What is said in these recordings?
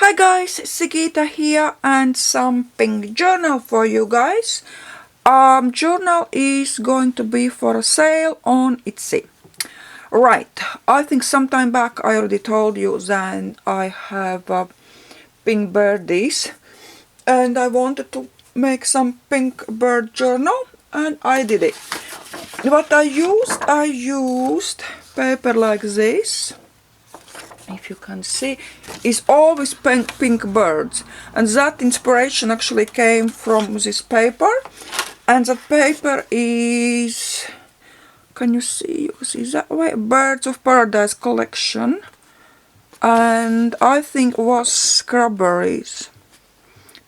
Hi guys, Sigita here and some pink journal for you guys. Journal is going to be for a sale on Etsy. Right, I think sometime back I already told you that I have pink birdies and I wanted to make some pink bird journal and I did it. What I used paper like this. If you can see, is always pink birds, and that inspiration actually came from this paper, and the paper is, can you see that way, Birds of Paradise collection, and I think it was Strawberries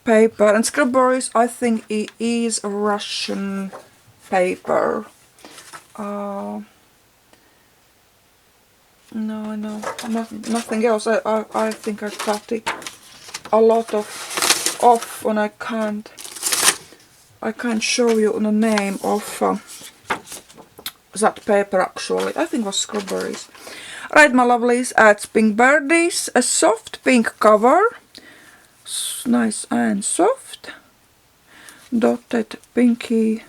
paper, and Strawberries I think it is a Russian paper. No, nothing else. I think I cut it a lot off when I can't show you the name of that paper actually. I think it was Strawberries. Right, my lovelies, it's pink birdies, a soft pink cover, nice and soft, dotted pinky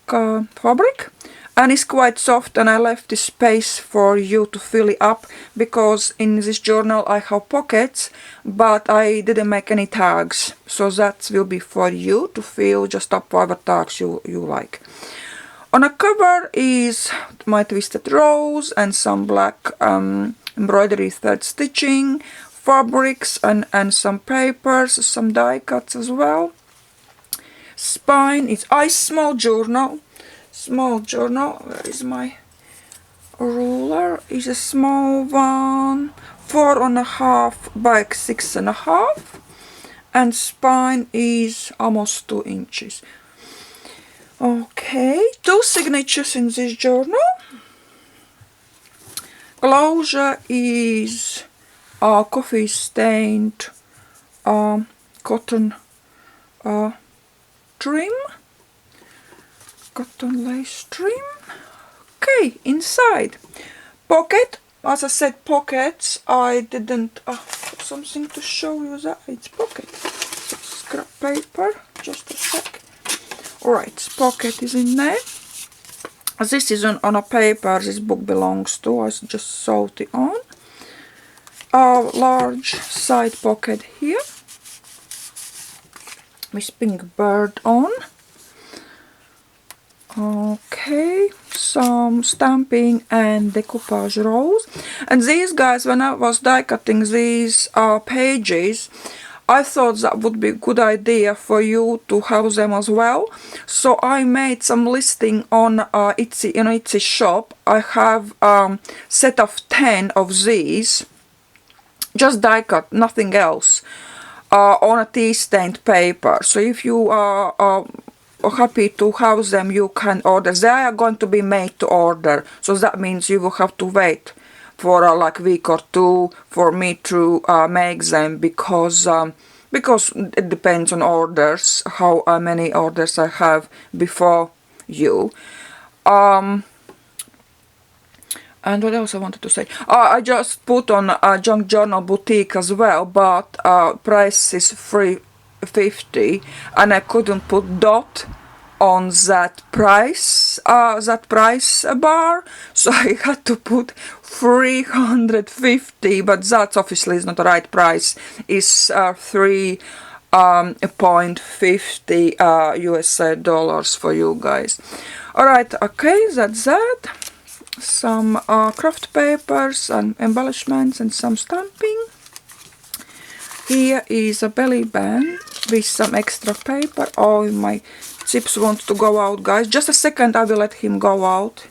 fabric. And it's quite soft, and I left this space for you to fill it up because in this journal I have pockets, but I didn't make any tags, so that will be for you to fill just up whatever tags you like. On a cover is my twisted rose and some black embroidery thread stitching, fabrics and some papers, some die cuts as well. Spine is small journal. Where is my ruler? Is a small one, 4.5 by 6.5, and spine is almost 2 inches. Okay, 2 signatures in this journal. Closure is coffee stained cotton trim. Cotton lace trim. Okay, inside pocket. As I said, pockets. I didn't something to show you that it's pocket. Scrap paper. Just a sec. Alright, pocket is in there. This is on a paper this book belongs to. I just sewed it on. A large side pocket here with pink bird on. Okay, some stamping and decoupage rows. And these guys, when I was die cutting these pages, I thought that would be a good idea for you to have them as well. So I made some listing on Etsy, in Etsy shop. I have set of 10 of these, just die cut, nothing else, on a tea stained paper. So if you are happy to have them, you can order. They are going to be made to order, so that means you will have to wait for like a week or two for me to make them, because it depends on orders, how many orders I have before you. And what else I wanted to say? I just put on Junk Journal Boutique as well, but price is $3.50, and I couldn't put dot on that price bar, so I had to put $350, but that obviously is not the right price. It's $3.50 US dollars for you guys. Alright, okay, that's that. Some craft papers and embellishments and some stamping. Here is a belly band with some extra paper. Oh, my chips want to go out, guys. Just a second, I will let him go out.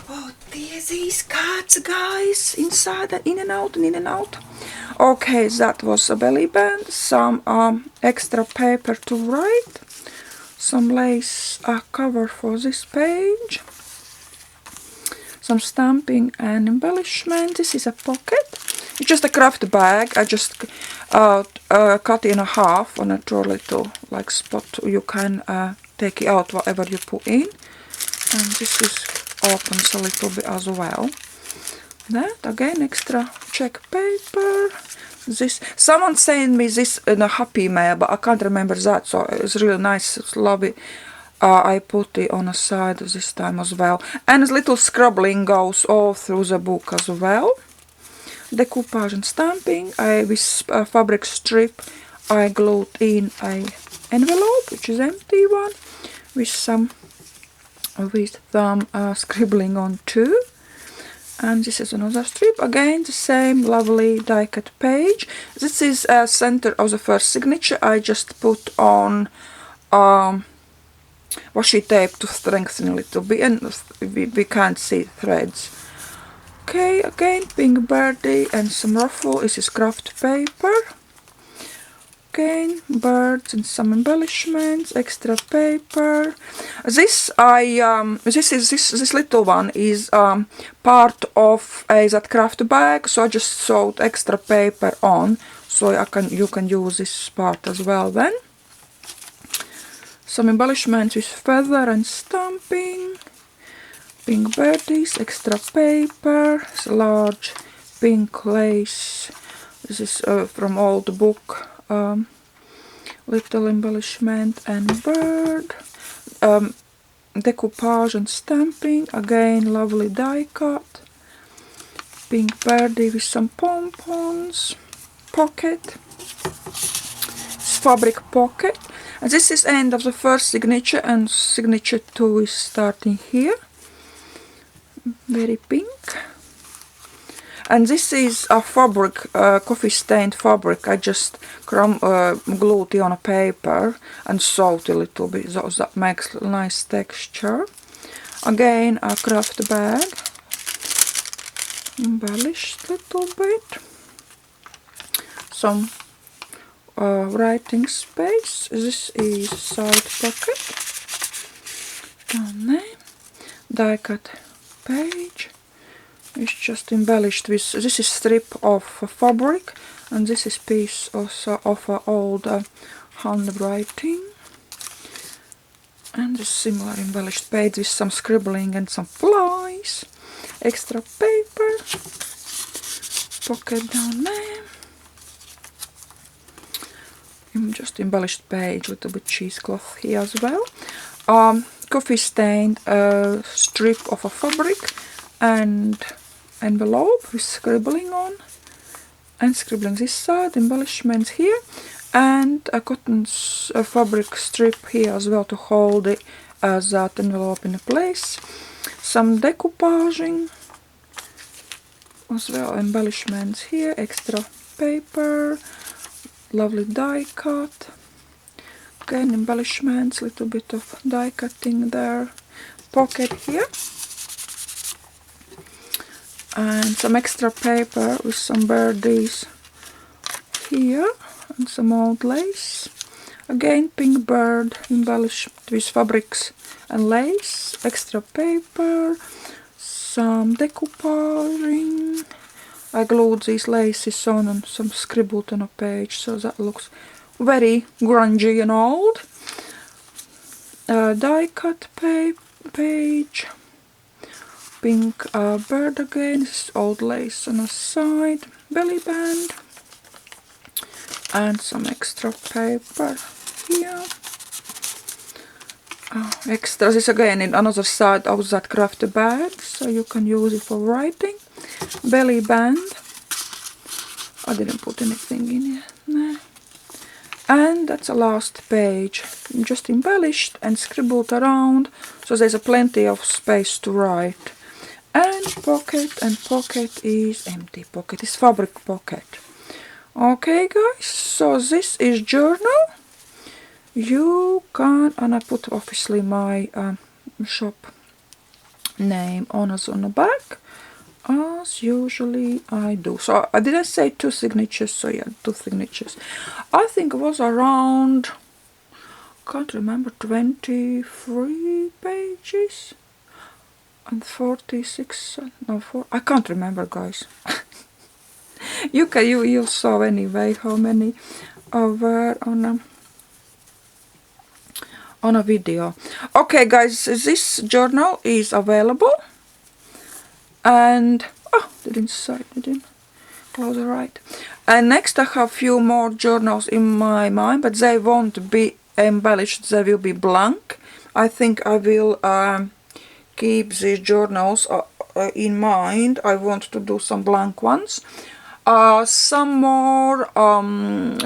Oh, these cats, guys, inside and in and out and in and out. Okay, that was a belly band. Some extra paper to write. Some lace cover for this page, some stamping and embellishment. This is a pocket. It's just a craft bag. I just cut in half on a trolley to like spot. You can take it out whatever you put in. And this is opens a little bit as well. That again, extra check paper. This someone sent me this in a happy mail, but I can't remember that, so it's really nice. It's lovely. I put it on the side this time as well, and little scribbling goes all through the book as well. Decoupage and stamping. With fabric strip I glued in a envelope, which is empty one, with some scribbling on too. And this is another strip, again the same lovely die cut page. This is center of the first signature. I just put on washi tape to strengthen a little bit, and we can't see threads. Okay, again pink birdie and some ruffle. This is craft paper. Again, birds and some embellishments, extra paper. This this little one is part of that craft bag, so I just sewed extra paper on, so you can use this part as well. Then some embellishments with feather and stamping, pink birdies, extra paper, large pink lace. This is from old book. Little embellishment and bird, decoupage and stamping, again lovely die cut, pink birdie with some pompons, pocket, it's fabric pocket, and this is end of the first signature, and signature 2 is starting here, very pink. And this is a fabric, coffee stained fabric. I just glued it on a paper and sewed a little bit, so that makes a nice texture. Again, a craft bag, embellished a little bit. Some writing space. This is side pocket. Down there, die cut page. It's just embellished with, this is strip of fabric, and this is piece also of old handwriting, and a similar embellished page with some scribbling and some flies, extra paper, pocket down there, just embellished page, little bit cheesecloth here as well, coffee stained strip of a fabric and envelope with scribbling on, and scribbling this side, embellishments here, and a cotton fabric strip here as well to hold that envelope in place. Some decoupaging as well, embellishments here, extra paper, lovely die cut, again embellishments, little bit of die cutting there, pocket here, and some extra paper with some birdies here, and some old lace, again pink bird embellished with fabrics and lace, extra paper, some decoupaging. I glued these laces on and some scribbled on a page, so that looks very grungy and old. Die cut page, pink bird again, this is old lace on a side, belly band, and some extra paper here. Extra, this again in another side of that craft bag, so you can use it for writing. Belly band, I didn't put anything in here, no. And that's the last page, just embellished and scribbled around, so there's a plenty of space to write. And pocket is empty, pocket is fabric pocket. Okay guys, so this is journal. You can, and I put obviously my shop name on the back, as usually I do. So I didn't say 2 signatures, so yeah, 2 signatures. I think it was around, can't remember, 23 pages and 46, no, 4, I can't remember guys. you saw anyway how many were on a video. Okay guys, this journal is available, and didn't close it right. And next I have few more journals in my mind, but they won't be embellished, they will be blank. I think I will keep these journals in mind. I want to do some blank ones. Some more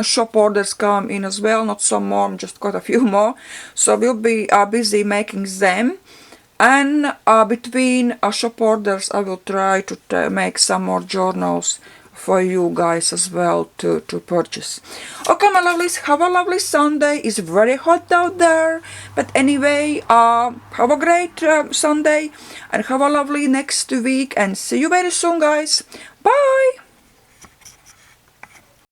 shop orders come in as well, not some more, just got a few more, so we'll be busy making them. And between shop orders I will try to make some more journals for you guys as well to purchase. Okay my lovelies, have a lovely Sunday. It's very hot out there, but anyway, have a great Sunday and have a lovely next week, and see you very soon guys. Bye.